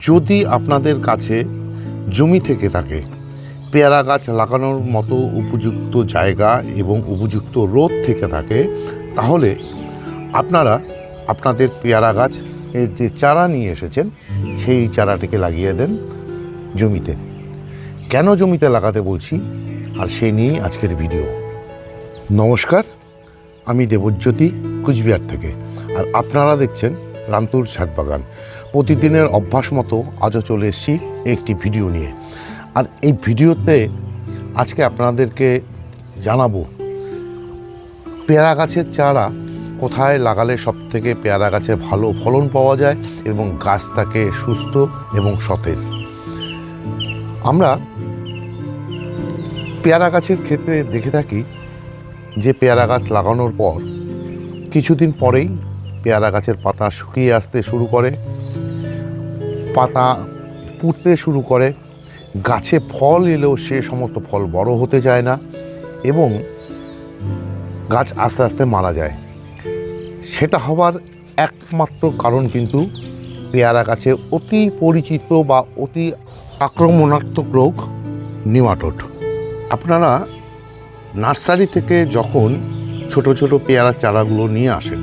যদি আপনাদের কাছে জমি থেকে থাকে, পেয়ারা গাছ লাগানোর মতো উপযুক্ত জায়গা এবং উপযুক্ত রোদ থেকে থাকে, তাহলে আপনারা আপনাদের পেয়ারা গাছ এর যে চারা নিয়ে এসেছেন সেই চারাটিকে লাগিয়ে দেন জমিতে। কেন জমিতে লাগাতে বলছি আর সেই নিয়েই আজকের ভিডিও। নমস্কার, আমি দেবজ্যোতি, কুচবিহার থেকে, আর আপনারা দেখছেন রান্তুর ছাদ বাগান। প্রতিদিনের অভ্যাস মতো আজও চলে এসেছি একটি ভিডিও নিয়ে। আর এই ভিডিওতে আজকে আপনাদেরকে জানাবো পেয়ারা গাছের চারা কোথায় লাগালে সবথেকে পেয়ারা গাছের ভালো ফলন পাওয়া যায় এবং গাছ থাকে সুস্থ এবং সতেজ। আমরা পেয়ারা গাছের ক্ষেত্রে দেখে থাকি যে পেয়ারা গাছ লাগানোর পর কিছুদিন পরেই পেয়ারা গাছের পাতা শুকিয়ে আসতে শুরু করে, পাতা পুড়তে শুরু করে, গাছে ফল এলেও সে সমস্ত ফল বড় হতে চায় না এবং গাছ আস্তে আস্তে মারা যায়। সেটা হবার একমাত্র কারণ কিন্তু পেয়ারা গাছে অতি পরিচিত বা অতি আক্রমণাত্মক রোগ নিমাটোড। আপনারা নার্সারি থেকে যখন ছোট ছোট পেয়ারার চারাগুলো নিয়ে আসেন,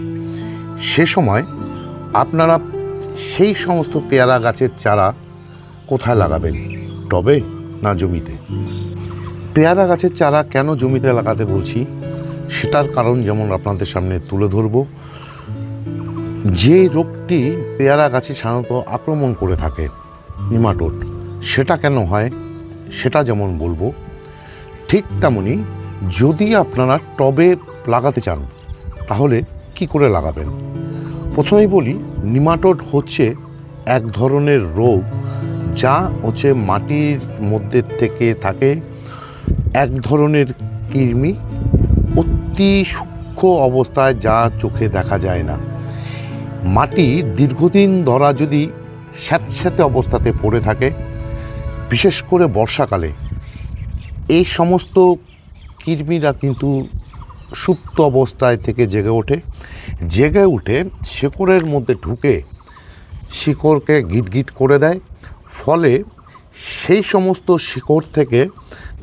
সে সময় আপনারা সেই সমস্ত পেয়ারা গাছের চারা কোথায় লাগাবেন, টবে না জমিতে? পেয়ারা গাছের চারা কেন জমিতে লাগাতে বলছি সেটার কারণ যেমন আপনাদের সামনে তুলে ধরব। যে রোগটি পেয়ারা গাছে সাধারণত আক্রমণ করে থাকে, নিমাটোড, সেটা কেন হয় সেটা যেমন বলবো, ঠিক তেমনি যদি আপনারা টবে লাগাতে চান তাহলে কি করে লাগাবেন। প্রথমেই বলি, নিমাটোড হচ্ছে এক ধরনের রোগ যা হচ্ছে মাটির মধ্যে থেকে থাকে এক ধরনের কৃমি, অতি সূক্ষ্ম অবস্থায় যা চোখে দেখা যায় না। মাটি দীর্ঘদিন ধরা যদি স্যাঁতস্যাঁতে অবস্থাতে পড়ে থাকে, বিশেষ করে বর্ষাকালে, এই সমস্ত কৃমিরা কিন্তু সুপ্ত অবস্থায় থেকে জেগে উঠে শিকড়ের মধ্যে ঢুকে শিকড়কে গিটগিট করে দেয়। ফলে সেই সমস্ত শিকড় থেকে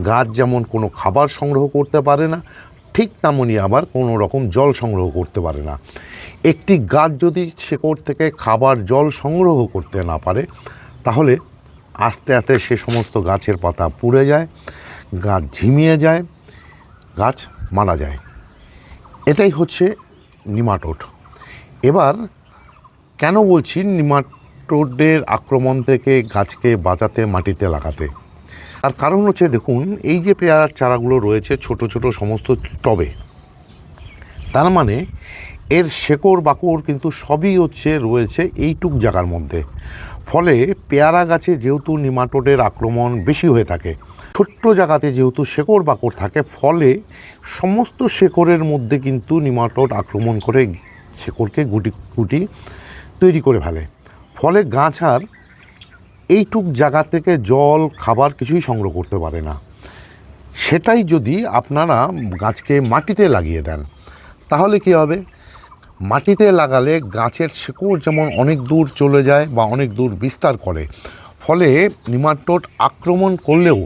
গাছ যেমন কোনো খাবার সংগ্রহ করতে পারে না, ঠিক তেমনই আবার কোনো রকম জল সংগ্রহ করতে পারে না। একটি গাছ যদি শিকড় থেকে খাবার জল সংগ্রহ করতে না পারে, তাহলে আস্তে আস্তে সে সমস্ত গাছের পাতা পুড়ে যায়, গাছ ঝিমিয়ে যায়, গাছ মারা যায়। এটাই হচ্ছে নিমাটোড। এবার কেন বলছি নিমাটোডের আক্রমণ থেকে গাছকে বাঁচাতে মাটিতে লাগাতে, তার কারণ হচ্ছে, দেখুন, এই যে পেয়ারার চারাগুলো রয়েছে ছোট ছোট সমস্ত টবে, তার মানে এর শেকড় বাকড় কিন্তু সবই রয়েছে এইটুক জায়গার মধ্যে। ফলে পেয়ারা গাছে যেহেতু নিমাটোডের আক্রমণ বেশি হয়ে থাকে, ছোট্ট জায়গাতে যেহেতু শেকড় বাকড় থাকে, ফলে সমস্ত শেকড়ের মধ্যে কিন্তু নিমাটোড আক্রমণ করে শেকড়কে গুটি গুটি তৈরি করে ফেলে। ফলে গাছ আর এইটুক জায়গা থেকে জল খাবার কিছুই সংগ্রহ করতে পারে না। সেটাই যদি আপনারা গাছকে মাটিতে লাগিয়ে দেন, তাহলে কী হবে? মাটিতে লাগালে গাছের শিকড় যেমন অনেক দূর চলে যায় বা অনেক দূর বিস্তার করে, ফলে নিমাটোড আক্রমণ করলেও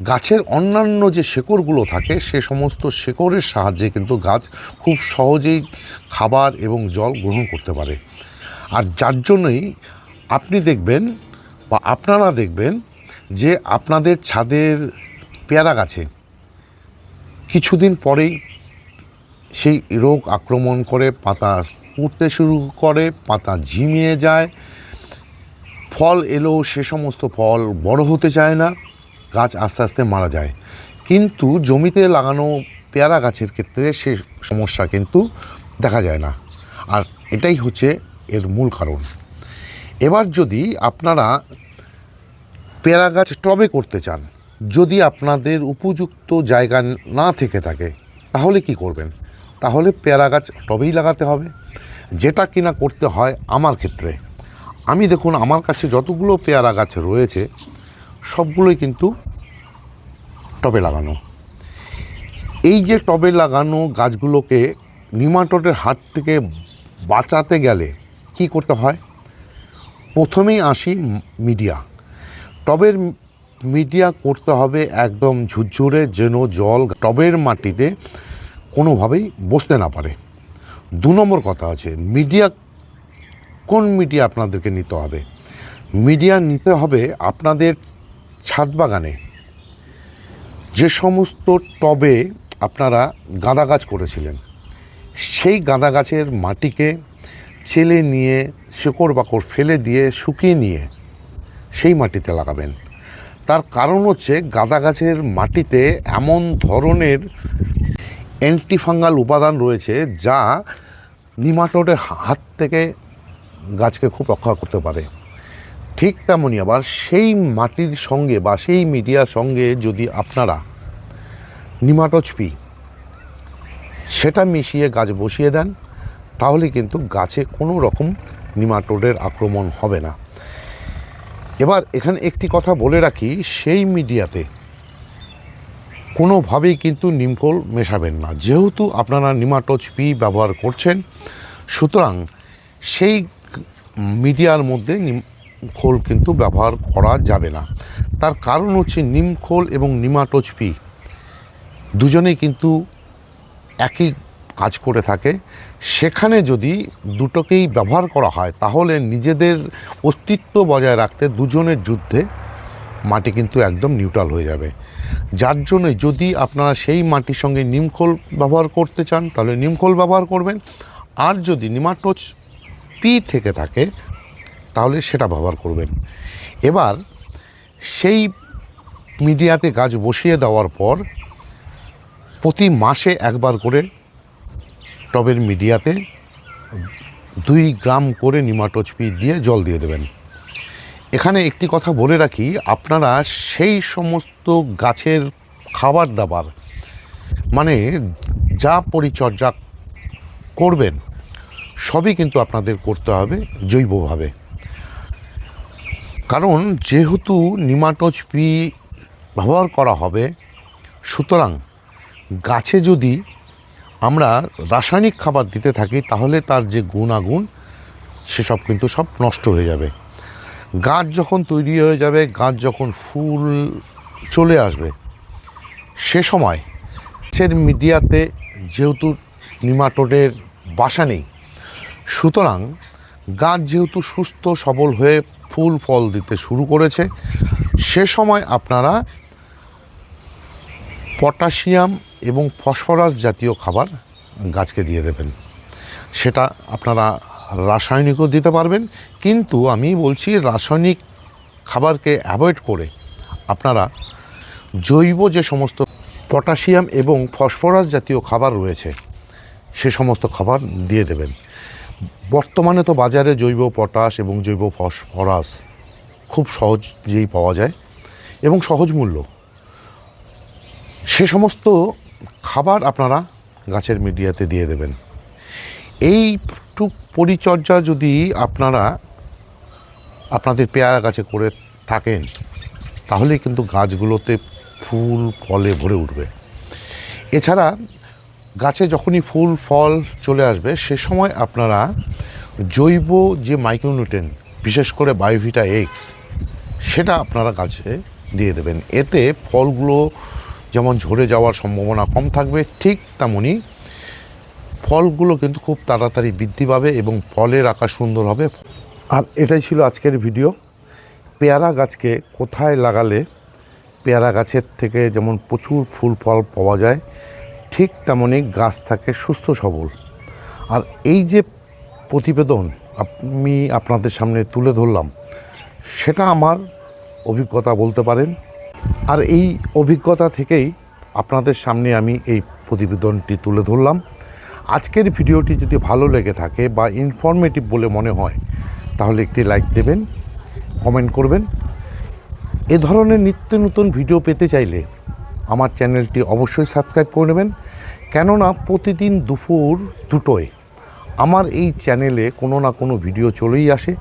গাছের অন্যান্য যে শিকড়গুলো থাকে সে সমস্ত শিকড়ের সাহায্যে কিন্তু গাছ খুব সহজেই খাবার এবং জল গ্রহণ করতে পারে। আর যার জন্যই আপনি দেখবেন বা আপনারা দেখবেন যে আপনাদের ছাদের পেয়ারা গাছে কিছুদিন পরেই সেই রোগ আক্রমণ করে, পাতা পুড়তে শুরু করে, পাতা ঝিমিয়ে যায়, ফল এলেও সে সমস্ত ফল বড় হতে চায় না, গাছ আস্তে আস্তে মারা যায়। কিন্তু জমিতে লাগানো পেয়ারা গাছের ক্ষেত্রে সে সমস্যা কিন্তু দেখা যায় না। আর এটাই হচ্ছে এর মূল কারণ। এবার যদি আপনারা পেয়ারা গাছ টবে করতে চান, যদি আপনাদের উপযুক্ত জায়গা না থেকে থাকে, তাহলে কি করবেন? তাহলে পেয়ারা গাছ টবেই লাগাতে হবে, যেটা কিনা করতে হয় আমার ক্ষেত্রে। আমি দেখুন, আমার কাছে যতগুলো পেয়ারা গাছ রয়েছে সবগুলোই কিন্তু টবে লাগানো। এই যে টবে লাগানো গাছগুলোকে নিমাটোডের হাত থেকে বাঁচাতে গেলে কি করতে হয়? প্রথমেই আসি মিডিয়া। টবের মিডিয়া করতে হবে একদম ঝুরঝুরে, যেন জল টবের মাটিতে কোনোভাবেই বসতে না পারে। 2 নম্বর কথা আছে মিডিয়া, কোন মিডিয়া আপনাদেরকে নিতে হবে? মিডিয়া নিতে হবে আপনাদের ছাদ বাগানে যে সমস্ত টবে আপনারা গাঁদা গাছ করেছিলেন, সেই গাঁদা গাছের মাটিকে চেলে নিয়ে শেকড় বাকড় ফেলে দিয়ে শুকিয়ে নিয়ে সেই মাটিতে লাগাবেন। তার কারণ হচ্ছে গাঁদা গাছের মাটিতে এমন ধরনের অ্যান্টিফাঙ্গাল উপাদান রয়েছে যা নিমাটোডের হাত থেকে গাছকে খুব রক্ষা করতে পারে। ঠিক তেমনই আবার সেই মাটির সঙ্গে বা সেই মিডিয়ার সঙ্গে যদি আপনারা নিমাটোচপি সেটা মিশিয়ে গাছ বসিয়ে দেন, তাহলে কিন্তু গাছে কোনো রকম নিমাটোডের আক্রমণ হবে না। এবার এখানে একটি কথা বলে রাখি, সেই মিডিয়াতে কোনোভাবেই কিন্তু নিমখোল মেশাবেন না। যেহেতু আপনারা নিমাটোচপি ব্যবহার করছেন, সুতরাং সেই মিডিয়ার মধ্যে নিমখোল কিন্তু ব্যবহার করা যাবে না। তার কারণ হচ্ছে নিমখোল এবং নিমাটোচপি দুজনেই কিন্তু একই কাজ করে থাকে। সেখানে যদি দুটোকেই ব্যবহার করা হয়, তাহলে নিজেদের অস্তিত্ব বজায় রাখতে দুজনের যুদ্ধে মাটি কিন্তু একদম নিউট্রাল হয়ে যাবে। যার জন্য যদি আপনারা সেই মাটির সঙ্গে নিমখোল ব্যবহার করতে চান, তাহলে নিমখোল ব্যবহার করবেন। আর যদি নিমাটোচপি থেকে থাকে, তাহলে সেটা ব্যবহার করবেন। এবার সেই মিডিয়াতে গাছ বসিয়ে দেওয়ার পর প্রতি মাসে একবার করে টবের মিডিয়াতে 2 গ্রাম করে নিমাটোচপি দিয়ে জল দিয়ে দেবেন। এখানে একটি কথা বলে রাখি, আপনারা সেই সমস্ত গাছের খাবার দাবার মানে যা পরিচর্যা করবেন সবই কিন্তু আপনাদের করতে হবে জৈবভাবে। কারণ যেহেতু নিমাটোচপি ব্যবহার করা হবে, সুতরাং গাছে যদি আমরা রাসায়নিক খাবার দিতে থাকি, তাহলে তার যে গুণাগুণ সেসব কিন্তু সব নষ্ট হয়ে যাবে। গাছ যখন তৈরি হয়ে যাবে, গাছ যখন ফুল চলে আসবে, সে সময় গাছের মিডিয়াতে যেহেতু নিমাটোডের বাসা নেই, সুতরাং গাছ যেহেতু সুস্থ সবল হয়ে ফুল ফল দিতে শুরু করেছে, সে সময় আপনারা পটাশিয়াম এবং ফসফরাস জাতীয় খাবার গাছকে দিয়ে দেবেন। সেটা আপনারা রাসায়নিকও দিতে পারবেন, কিন্তু আমি বলছি রাসায়নিক খাবারকে অ্যাভয়েড করে আপনারা জৈব যে সমস্ত পটাশিয়াম এবং ফসফরাস জাতীয় খাবার রয়েছে সে সমস্ত খাবার দিয়ে দেবেন। বর্তমানে তো বাজারে জৈব পটাশ এবং জৈব ফসফরাস খুব সহজেই পাওয়া যায় এবং সহজ মূল্য। সে সমস্ত খাবার আপনারা গাছের মিডিয়াতে দিয়ে দেবেন। এইটুক পরিচর্যা যদি আপনারা আপনাদের পেয়ারা গাছে করে থাকেন, তাহলে কিন্তু গাছগুলোতে ফুল ফলে ভরে উঠবে। এছাড়া গাছে যখনই ফুল ফল চলে আসবে, সে সময় আপনারা জৈব যে মাইক্রোনিউট্রিয়েন্ট, বিশেষ করে বায়োভিটা এক্স, সেটা আপনারা গাছে দিয়ে দেবেন। এতে ফলগুলো যেমন ঝরে যাওয়ার সম্ভাবনা কম থাকবে, ঠিক তেমনই ফলগুলো কিন্তু খুব তাড়াতাড়ি বৃদ্ধি পাবে এবং ফলের আকার সুন্দর হবে। আর এটাই ছিল আজকের ভিডিও। পেয়ারা গাছকে কোথায় লাগালে পেয়ারা গাছের থেকে যেমন প্রচুর ফুল ফল পাওয়া যায়, ঠিক তেমনই গাছ থাকে সুস্থ সবল। আর এই যে প্রতিবেদন আমি আপনাদের সামনে তুলে ধরলাম, সেটা আমার অভিজ্ঞতা বলতে পারেন। আর এই অভিজ্ঞতা থেকেই আপনাদের সামনে আমি এই প্রতিবেদনটি তুলে ধরলাম। আজকের ভিডিওটি যদি ভালো লেগে থাকে বা ইনফরমেটিভ বলে মনে হয়, তাহলে একটি লাইক দেবেন, কমেন্ট করবেন। এ ধরনের নিত্য নতুন ভিডিও পেতে চাইলে আমার চ্যানেলটি অবশ্যই সাবস্ক্রাইব করে নেবেন, কেননা প্রতিদিন দুপুর 2টোয় আমার এই চ্যানেলে কোনো না কোনো ভিডিও চলেই আসে।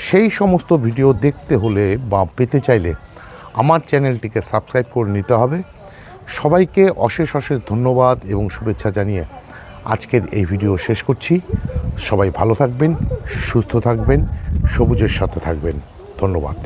সেই সমস্ত ভিডিও দেখতে হলে বা পেতে চাইলে আমার চ্যানেলটিকে সাবস্ক্রাইব করে নিতে হবে। সবাইকে অশেষ অশেষ ধন্যবাদ এবং শুভেচ্ছা জানিয়ে আজকের এই ভিডিও শেষ করছি। সবাই ভালো থাকবেন, সুস্থ থাকবেন, সবুজের সাথে থাকবেন। ধন্যবাদ।